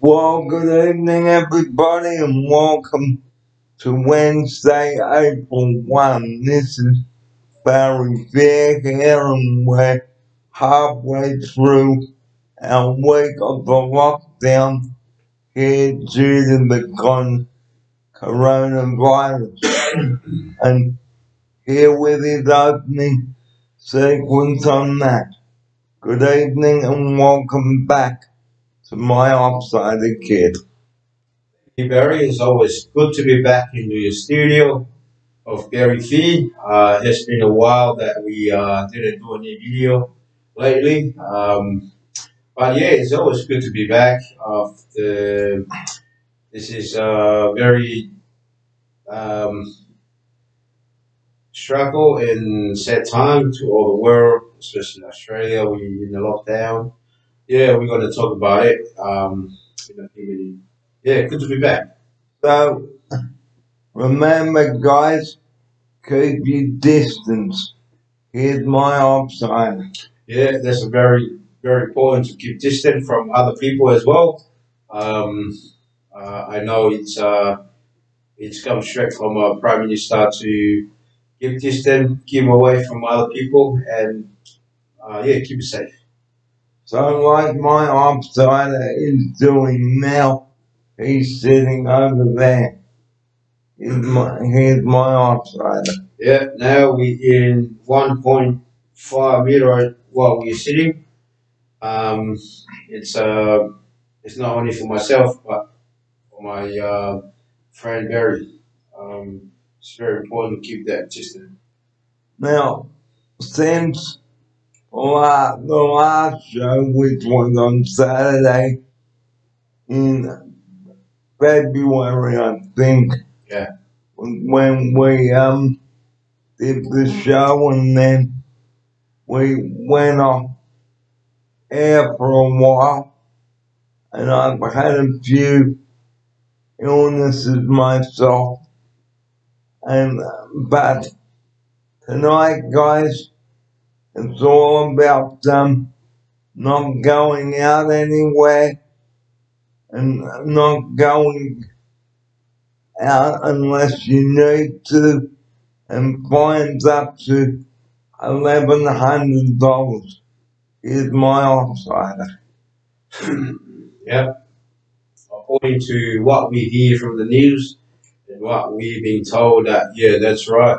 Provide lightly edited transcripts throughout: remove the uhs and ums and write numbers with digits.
Well, good evening, everybody, and welcome to Wednesday, April 1. This is Barry Fair here, and we're halfway through our week of the lockdown here due to the coronavirus. And here with his opening sequence on that. Good evening, and welcome back to my Offsider Kid. Hey Barry, it's always good to be back into your studio of Barry Feed. It's been a while that we didn't do any video lately. But yeah, it's always good to be back. This is very um, struggle and sad time to all the world, especially Australia. We're in the lockdown. Yeah, we're going to talk about it in a few minutes. Yeah, good to be back. So, remember, guys, keep your distance. Here's my Offsider. Yeah, that's a very important to keep distant from other people as well. Um, I know it's come straight from a prime minister to keep distant, keep away from other people, and yeah, keep it safe. So, like my Offsider is doing now, he's sitting over there. Here's my Offsider. Yeah, now we in 1.5 meter while we're sitting. Um, it's uh, it's not only for myself but for my friend Barry. It's very important to keep that distant. Now, since the last show, which was on Saturday in February, I think, Yeah, when we did the show, and then we went off air for a while, and I've had a few illnesses myself, and but tonight, guys, it's all about not going out anywhere and not going out unless you need to, and fines up to $1,100 is my Offsider. yeah. According to what we hear from the news and what we've been told, that yeah, that's right.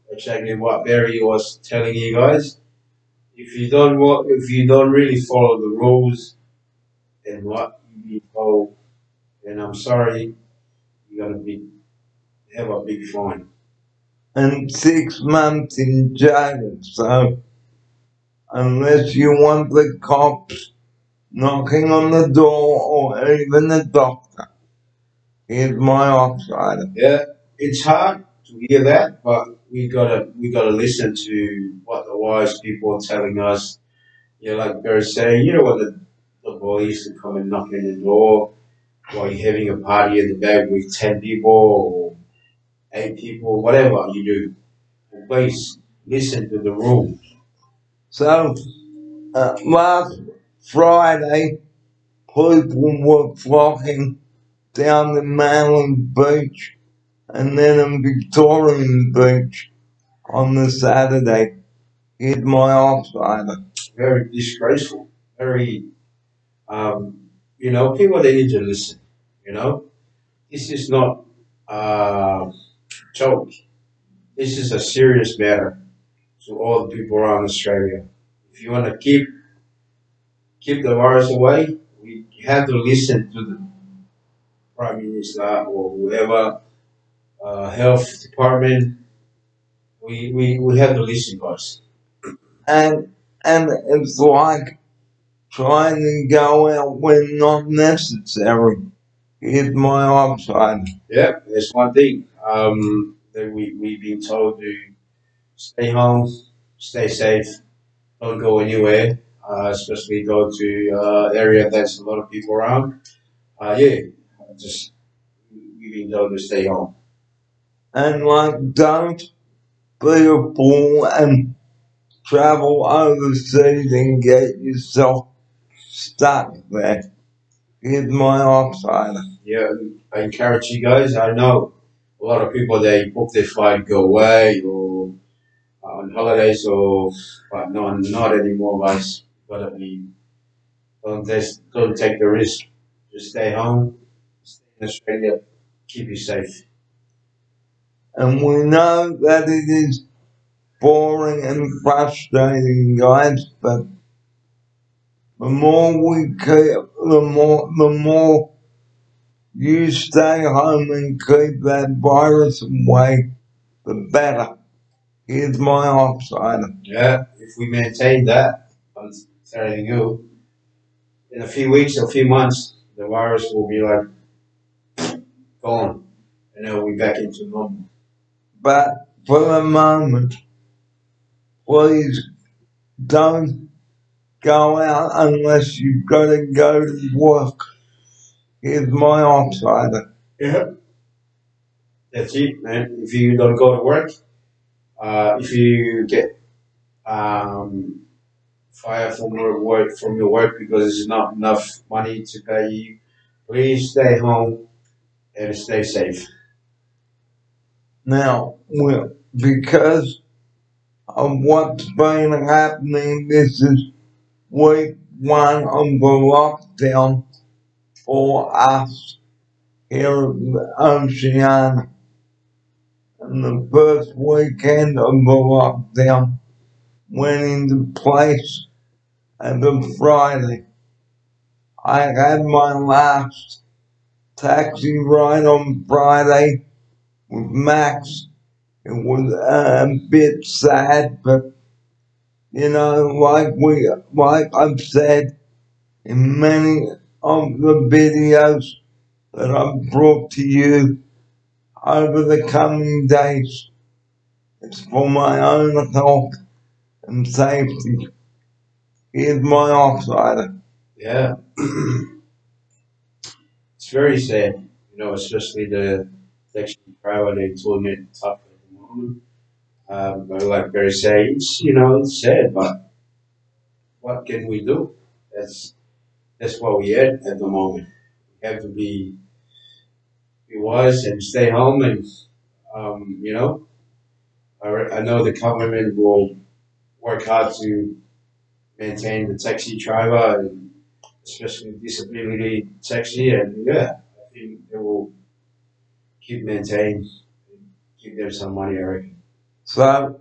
Exactly what Barry was telling you guys. If you don't really follow the rules and what you've been told, then I'm sorry, you're gonna be have a big fine. And 6 months in jail. So unless you want the cops knocking on the door or even the doctor, here's my Offsider. Yeah, it's hard to hear that, but we gotta listen to what the wise people are telling us. Yeah, like Barry saying, you don't want the police to come and knock on the door while you're having a party in the back with 10 people or 8 people, whatever you do. Please listen to the rules. So last Friday, people were flocking down the Maryland Beach and then in Victorian Beach on the Saturday. Here's my Offsider. Very disgraceful. Very, people they need to listen. You know, this is not a joke. This is a serious matter to all the people around Australia. If you want to keep the virus away, we have to listen to the prime minister or whoever, health department. We have to listen, guys. And it's like trying to go out when not necessary. Here's my Offsider. Yeah, that's one thing. That we've been told to stay home, stay safe, don't go anywhere, especially go to area that's a lot of people around. Yeah, just we've been told to stay home. And like, don't be a fool and travel overseas and get yourself stuck there. Here's my offsider. Yeah, I encourage you guys. I know a lot of people they book their flight, go away or on holidays, or but no, not anymore, guys. Gotta be don't take the risk. Just stay home, stay in Australia, keep you safe. And we know that it is boring and frustrating, guys, but the more we keep, the more you stay home and keep that virus away, the better. Here's my offsider. Yeah, if we maintain that, I'm telling you, in a few weeks or a few months, the virus will be like gone, and then we'll be back into normal. But for the moment, please don't go out unless you've got to go to work. Here's my offsider. Yeah, that's it, man. If you don't go to work, if you get fired from your work because there's not enough money to pay you, please stay home and stay safe. Now, because of what's been happening, this is week one of the lockdown for us here at Oceania. And the first weekend of the lockdown went into place as of Friday. I had my last taxi ride on Friday with Max. It was a bit sad, but like I've said in many of the videos that I've brought to you over the coming days, it's for my own health and safety. Here's my offsider. Yeah, it's very sad, especially the taxi driver. They told me it's tough at the moment. But like Barry said, it's sad, but what can we do? That's that's what we at the moment. We have to be wise and stay home, and I know the government will work hard to maintain the taxi driver, and especially disability taxi, and yeah, I think they will keep maintain, give them some money, I reckon. So,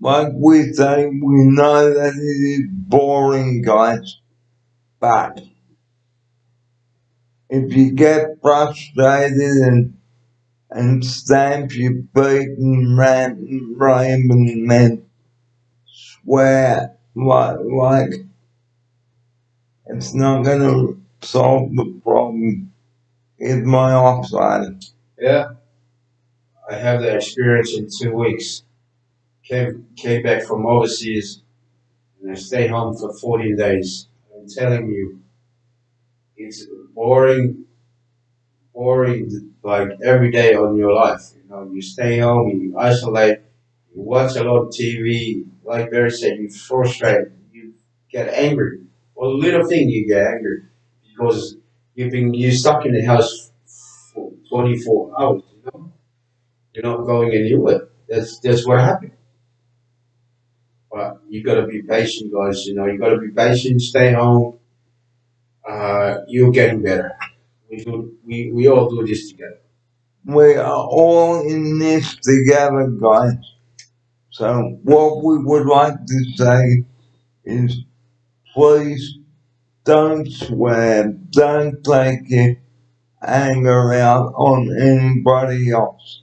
like we say, we know that it is boring, guys, but if you get frustrated and stamp your feet and rant and rave and then swear like it's not gonna solve the problem, is my offside. Yeah, I have that experience in 2 weeks. Came back from overseas and I stayed home for 14 days. I'm telling you, it's boring like every day on your life. You stay home, you isolate, you watch a lot of TV. Like Barry said, you frustrate, you get angry. For a little thing, you get angry because you're stuck in the house for 24 hours. You're not going anywhere. That's what happened. But you got to be patient, guys. You got to be patient. Stay home. You're getting better. We all do this together. We are all in this together, guys. So what we would like to say is please don't swear, don't take your anger out on anybody else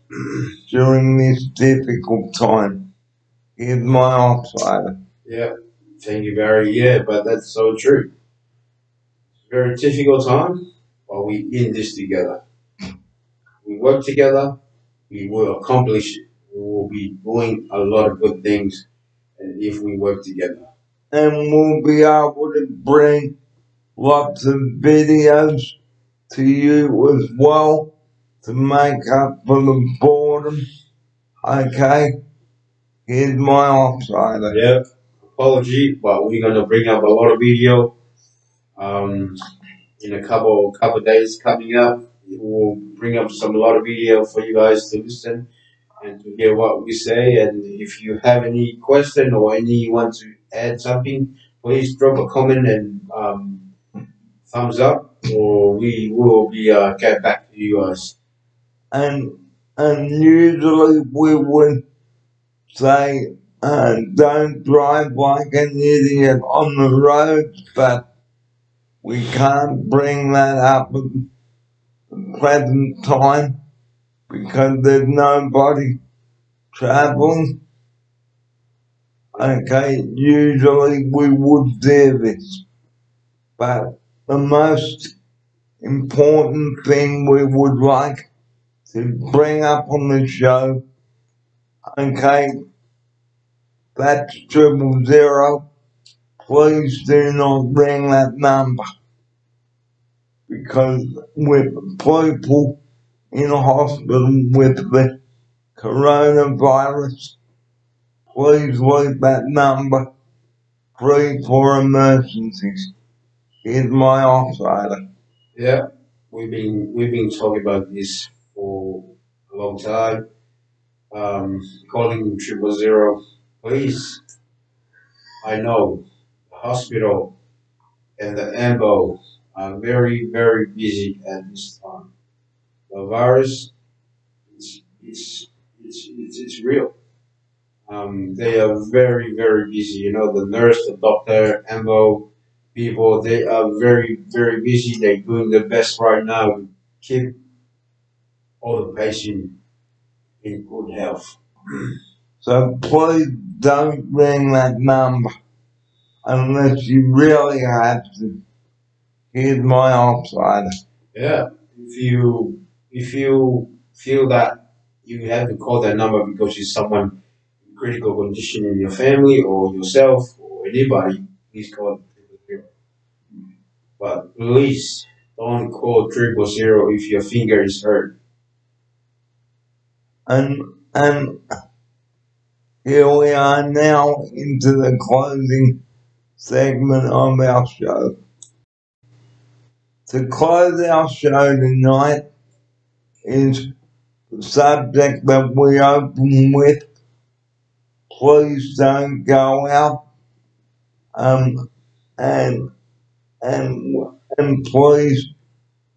during this difficult time. Here's my offsider. Yeah, thank you, Barry. Yeah, but that's so true. It's a very difficult time, but we in this together. We work together. We will accomplish it. We will be doing a lot of good things, and if we work together. And we'll be able to bring lots of videos to you as well to make up for the boredom. Okay, here's my offsider. Yep. Apology, but we're gonna bring up a lot of video. Um, in a couple days coming up. We'll bring up a lot of video for you guys to listen and to hear what we say. And if you have any question or any want to add something, please drop a comment and thumbs up, or we will be get back to you guys. And usually we would say, don't drive like an idiot on the road, but we can't bring that up at the present time because there's nobody traveling. Okay, usually we would do this, but the most important thing we would like to bring up on the show, okay, that's 000. Please do not ring that number because with people in a hospital with the coronavirus, please leave that number free for emergencies. Here's my operator. Yeah, we've been talking about this for a long time. Calling 000. Please, I know the hospital and the ambo are very, very busy at this time. The virus, it's real. They are very, very busy. You know, the nurse, the doctor, ambo people, they are very, very busy. They're doing their best right now to keep all the patients in good health. So please don't ring that number unless you really have to. Here's my operator. Yeah, if you feel that you have to call that number because it's someone in critical condition in your family or yourself or anybody, please call 000. But please don't call 000 if your finger is hurt. And here we are now into the closing segment of our show. To close our show tonight is the subject that we open with. Please don't go out. And and please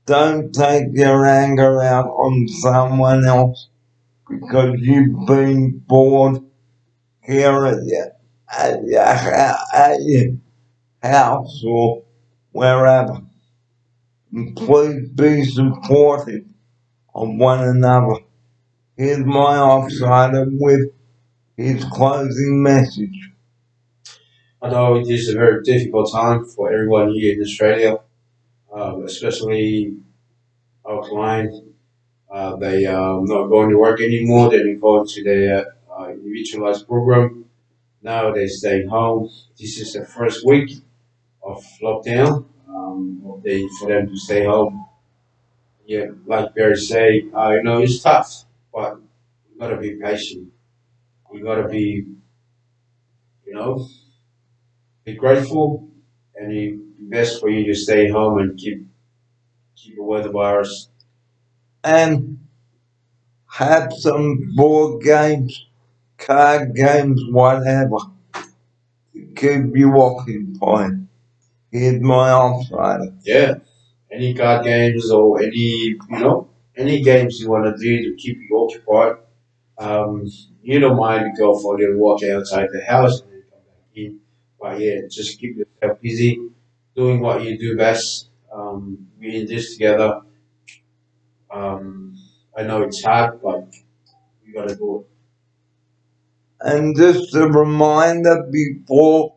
don't take your anger out on someone else because you've been bored here at your house or wherever. And please be supportive of one another. Here's my outsider with his closing message. I know it is a very difficult time for everyone here in Australia, especially our clients. They are not going to work anymore. They're going to their individualized program. Now they're staying home. This is the first week of lockdown. For them to stay home. Yeah, like Barry say, it's tough, but you gotta be patient. You gotta be, you know, be grateful, and it's best for you to stay home and keep away the virus. And have some board games, card games, whatever, to keep you occupied. Here's my outsider. Yeah, any card games or any games you want to do to keep you occupied. You don't mind to go for a little walk outside the house and then come back in. But yeah, just keep yourself busy, doing what you do best. We in this together. I know it's hard, but we gotta do it. And just a reminder before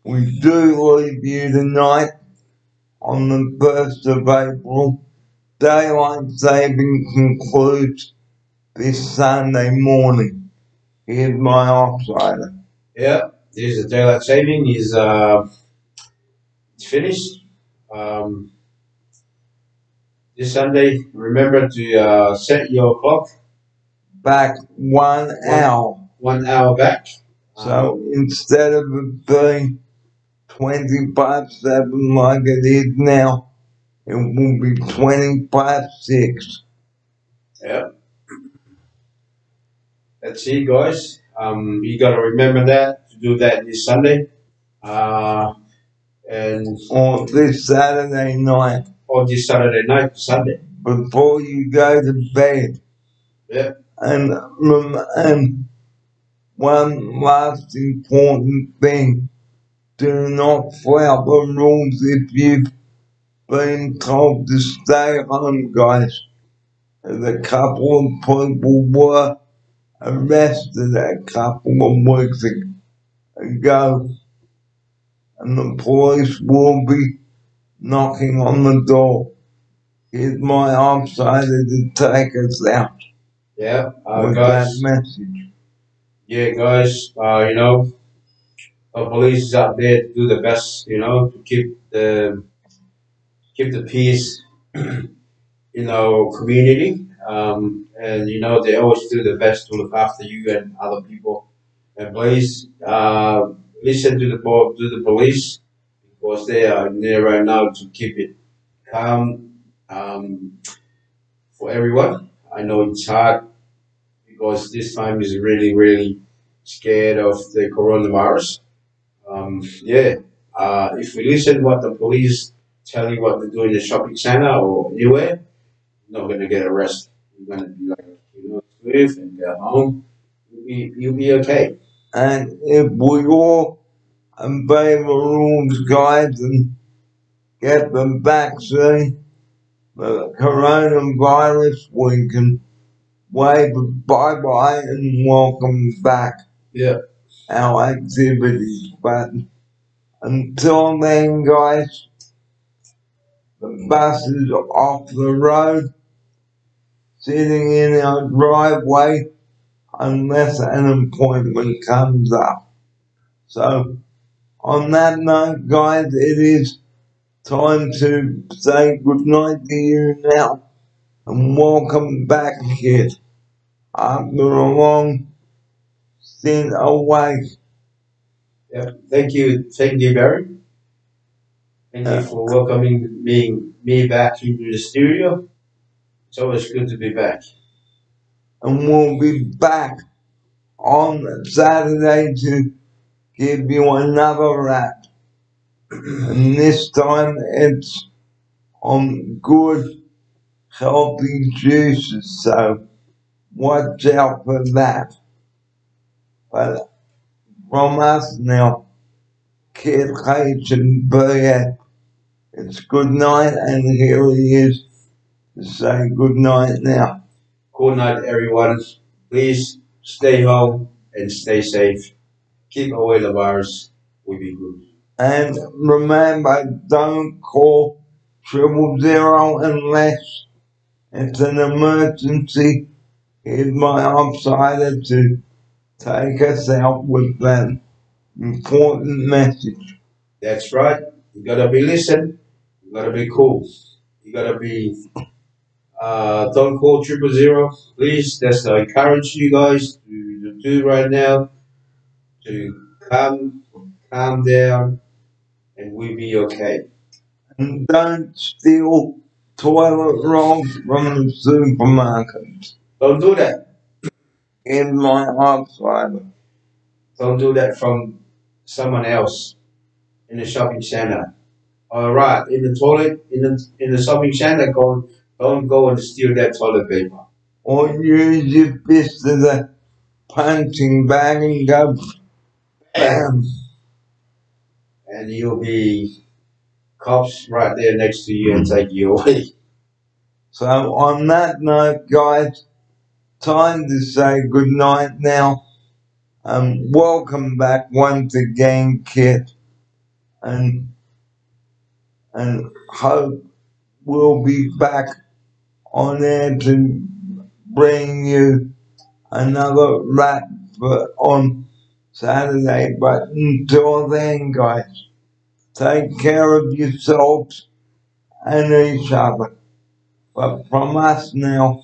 we do leave you tonight, on the 1st of April, daylight saving concludes this Sunday morning. Here's my outsider. Yeah, this is the daylight saving is it's finished. Um, this Sunday, remember to set your clock Back 1 hour. 1 hour back. So instead of it being 25/7 like it is now, it will be 20 past 6. Yeah. That's it, guys. You gotta remember that to do that this Sunday. And Or this Saturday night. Or this Saturday night to Sunday. Before you go to bed. Yeah. And one last important thing. Do not flout the rules if you've been told to stay home, guys. A couple of people were arrested a couple of weeks ago, and the police will be knocking on the door. Here's my outsider to take us out. Yeah, with guys. that message. Yeah, guys. The police is out there to do the best, to keep the peace in our community. And they always do the best to look after you and other people. And please listen to the police, because they are there right now to keep it calm for everyone. I know it's hard because this time is really, really scared of the coronavirus. Yeah, if we listen what the police tell you what to do in the shopping center or anywhere, you're not gonna get arrested. You're gonna be like, safe and get home. You'll be okay. And if we all obey the rules, guys, and get the vaccine, the coronavirus, we can wave bye-bye and welcome back. Yeah. Our activities. But until then, guys, the bus is off the road, sitting in our driveway, unless an appointment comes up. So, on that note, guys, it is time to say goodnight to you now, and welcome back, kid, after a long stint away. Yeah, thank you, Barry. Thank you for welcoming me back into the studio. It's always good to be back. And we'll be back on Saturday to give you another rap. And this time it's on good, healthy juices, so watch out for that. But from us now, Kid H and Bria, it's good night, and here he is to say good night now. Good night, everyone. Please stay home and stay safe. Keep away the virus. We'll be good. And remember, don't call 000 unless it's an emergency. Here's my outsider to take us out with that important message. That's right. You gotta be listening. You gotta be cool. You gotta be. Don't call 000. Please, that's I encourage you guys to do right now. To calm down, and we'll be okay. And don't steal toilet rolls from the supermarket. Don't do that. In my outsider. Don't do that from someone else in the shopping center. All right, in the toilet, in the shopping center, don't go and steal that toilet paper. Or use your fist as a punching bag and go bam. And you'll be cops right there next to you and take you away. So on that note, guys, time to say good night now. Welcome back once again, Kit. And hope we'll be back on air to bring you another rap on Saturday. But until then, guys, take care of yourselves and each other. But from us now,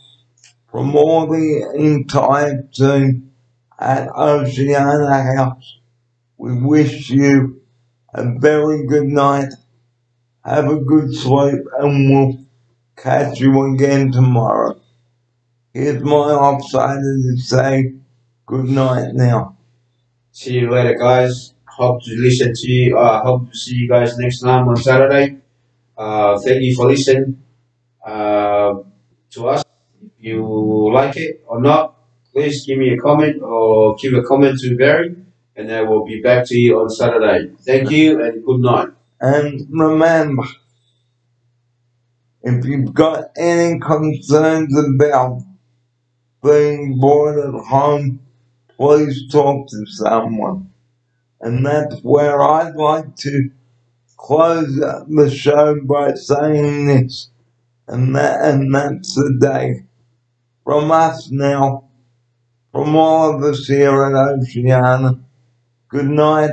from all the entire team at Oceana House, we wish you a very good night Have a good sleep, and we'll catch you again tomorrow. Here's my offsider to say good night now. See you later, guys. Hope to listen to you. Hope to see you guys next time on Saturday. Thank you for listening to us. If you like it or not, please give me a comment or give a comment to Barry, and I will be back to you on Saturday. Thank you and good night. And remember, if you've got any concerns about being bored at home, please talk to someone. And that's where I'd like to close up the show by saying this. And that's the day. From us now, from all of us here at Oceania, good night.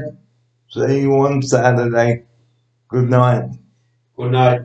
See you on Saturday. Good night. Good night.